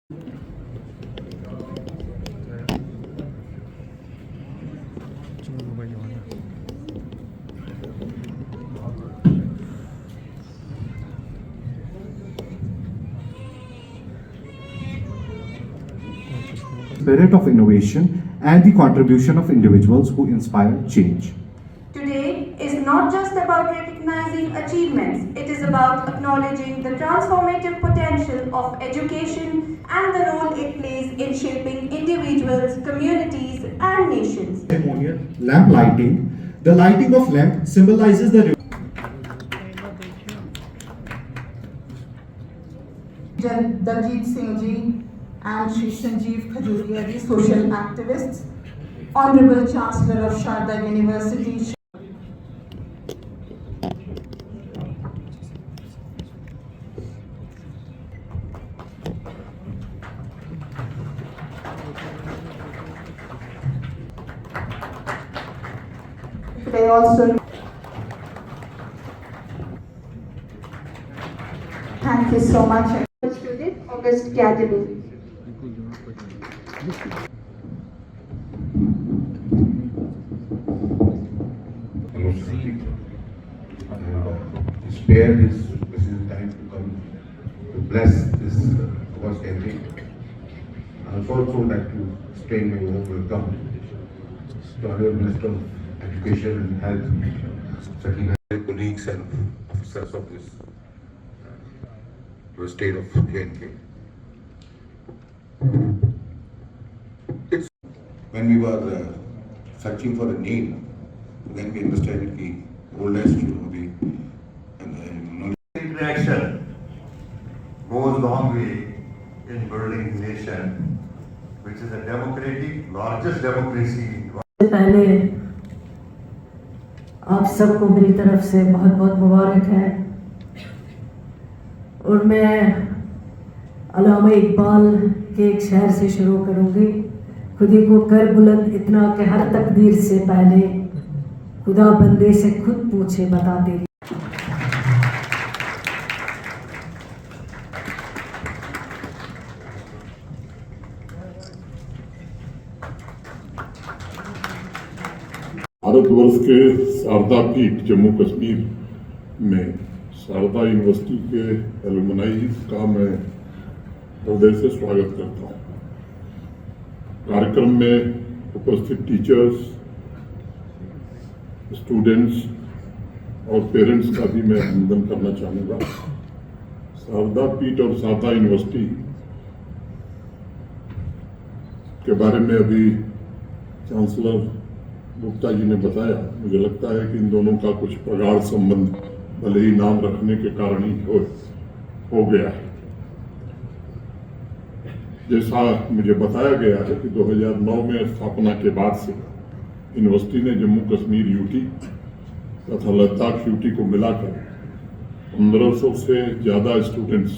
Spirit of innovation and the contribution of individuals who inspire change. Today is not just about recognizing achievements, it is about acknowledging the transformative potential of education and the role it plays in shaping individuals, communities, and nations. Ceremonial lamp lighting. The lighting of lamp symbolizes the Daljit Singh ji and Shri Sanjeev Khajuria ji, social activists, Honorable Chancellor of Sharda University. They also thank you so much. Student, August Academy. Spare this time to come to bless this August gathering. I also like to extend my warm welcome to our Minister of Education and Health, Sakina, colleagues and officers of this state of J&K. When we were searching for a name, then we understood the oldest, the interaction goes a long way in building nation, which is a democratic, largest democracy. पहले आप सबको मेरी तरफ से बहुत बहुत मुबारक है और मैं अल्लामा इकबाल के एक शेर से शुरू करूँगी। खुदी को कर बुलंद इतना कि हर तकदीर से पहले खुदा बंदे से खुद पूछे बता तेरी। भारतवर्ष के शारदा पीठ जम्मू कश्मीर में शारदा यूनिवर्सिटी के एलुमनाई का मैं हृदय से स्वागत करता हूँ। कार्यक्रम में उपस्थित टीचर्स, स्टूडेंट्स और पेरेंट्स का भी मैं अभिनंदन करना चाहूँगा। शारदा पीठ और शारदा यूनिवर्सिटी के बारे में अभी चांसलर गुप्ता जी ने बताया। मुझे लगता है कि इन दोनों का कुछ प्रगाढ़ संबंध भले ही नाम रखने के कारण ही हो गया है। जैसा मुझे बताया गया है कि 2009 में स्थापना के बाद से यूनिवर्सिटी ने जम्मू कश्मीर यूटी तथा लद्दाख यूटी को मिलाकर 1500 से ज़्यादा स्टूडेंट्स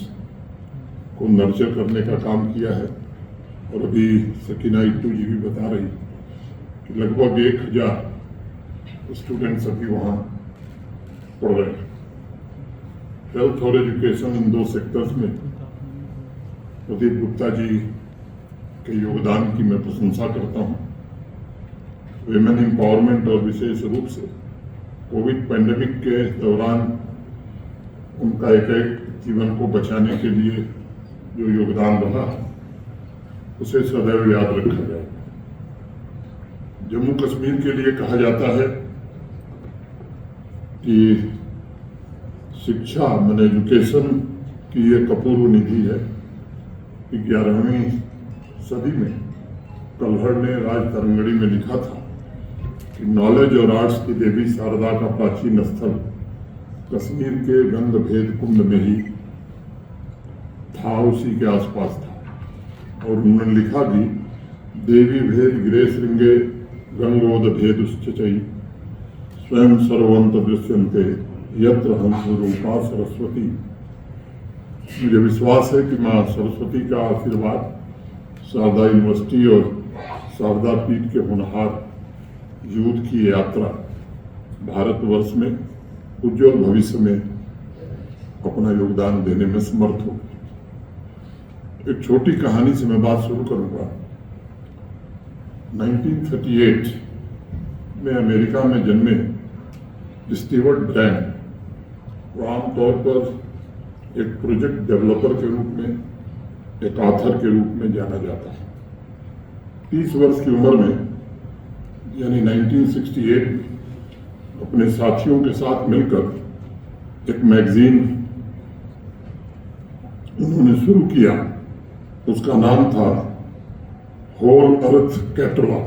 को नर्चर करने का काम किया है। और अभी सकीना इट्टू जी भी बता रही कि लगभग 1000 स्टूडेंट्स अभी वहाँ पढ़ रहे हैं। हेल्थ और एजुकेशन इन दो सेक्टर्स में प्रदीप गुप्ता जी के योगदान की मैं प्रशंसा करता हूँ। विमेन एम्पावरमेंट और विशेष रूप से कोविड पैंडेमिक के दौरान उनका एक जीवन को बचाने के लिए जो योगदान रहा उसे सदैव याद रखा जाए। जम्मू कश्मीर के लिए कहा जाता है कि शिक्षा माने एजुकेशन की एक अपूर्व निधि है कि 11वीं सदी में कल्हड़ ने राज तरंगड़ी में लिखा था कि नॉलेज और आर्ट्स की देवी शारदा का प्राचीन स्थल कश्मीर के गंध भेद कुंड में ही था, उसी के आसपास था। और उन्होंने लिखा भी, देवी भेद गिरे श्रृंगे गंगोद भेद उच्चई स्वयं सर्वंत दृश्यंते यत्र हंस रूपा सरस्वती। मुझे विश्वास है कि माँ सरस्वती का आशीर्वाद शारदा यूनिवर्सिटी और शारदा पीठ के होनहार यूथ की यात्रा भारतवर्ष में उज्जवल भविष्य में अपना योगदान देने में समर्थ हो। एक छोटी कहानी से मैं बात शुरू करूंगा। 1938 में अमेरिका में जन्मे स्टीवर्ट ब्रैंड वो आमतौर पर एक प्रोजेक्ट डेवलपर के रूप में, एक ऑथर के रूप में जाना जाता है। 30 वर्ष की उम्र में यानी 1968 में अपने साथियों के साथ मिलकर एक मैगजीन उन्होंने शुरू किया। उसका नाम था होल अर्थ कैटलॉग।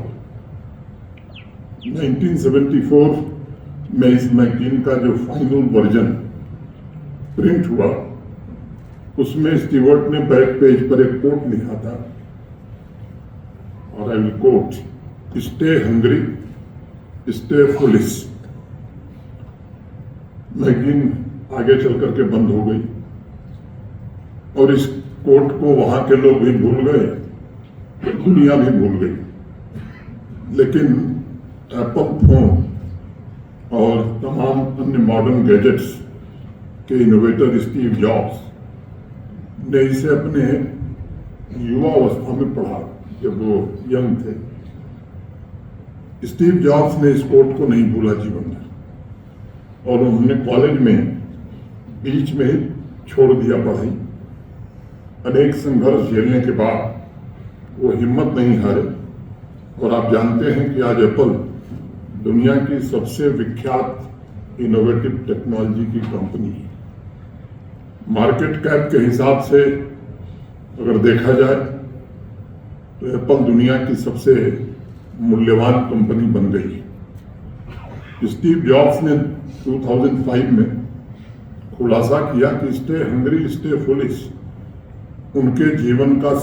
1974 में इस मैगजीन का जो फाइनल वर्जन प्रिंट हुआ उसमें स्टीवर्ट ने बैक पेज पर एक कोट लिखा था, और I will quote, stay hungry stay foolish. Magazine आगे चल करके बंद हो गई और इस कोट को वहां के लोग भी भूल गए, दुनिया भी भूल गई। लेकिन एप्पल फोन और तमाम अन्य मॉडर्न गैजेट्स के इनोवेटर स्टीव जॉब्स ने इसे अपने युवा अवस्था में पढ़ा जब वो यंग थे। स्टीव जॉब्स ने इस कोट को नहीं भूला जीवन में, और उन्होंने कॉलेज में बीच में ही छोड़ दिया पढ़ाई। अनेक संघर्ष झेलने के बाद वो हिम्मत नहीं हारे, और आप जानते हैं कि आज एप्पल दुनिया की सबसे विख्यात इनोवेटिव टेक्नोलॉजी की कंपनी है। मार्केट कैप के हिसाब से अगर देखा जाए तो एप्पल दुनिया की सबसे मूल्यवान कंपनी बन गई है। स्टीव जॉब्स ने 2005 में खुलासा किया कि स्टे हंग्री स्टे फुलिश उनके जीवन का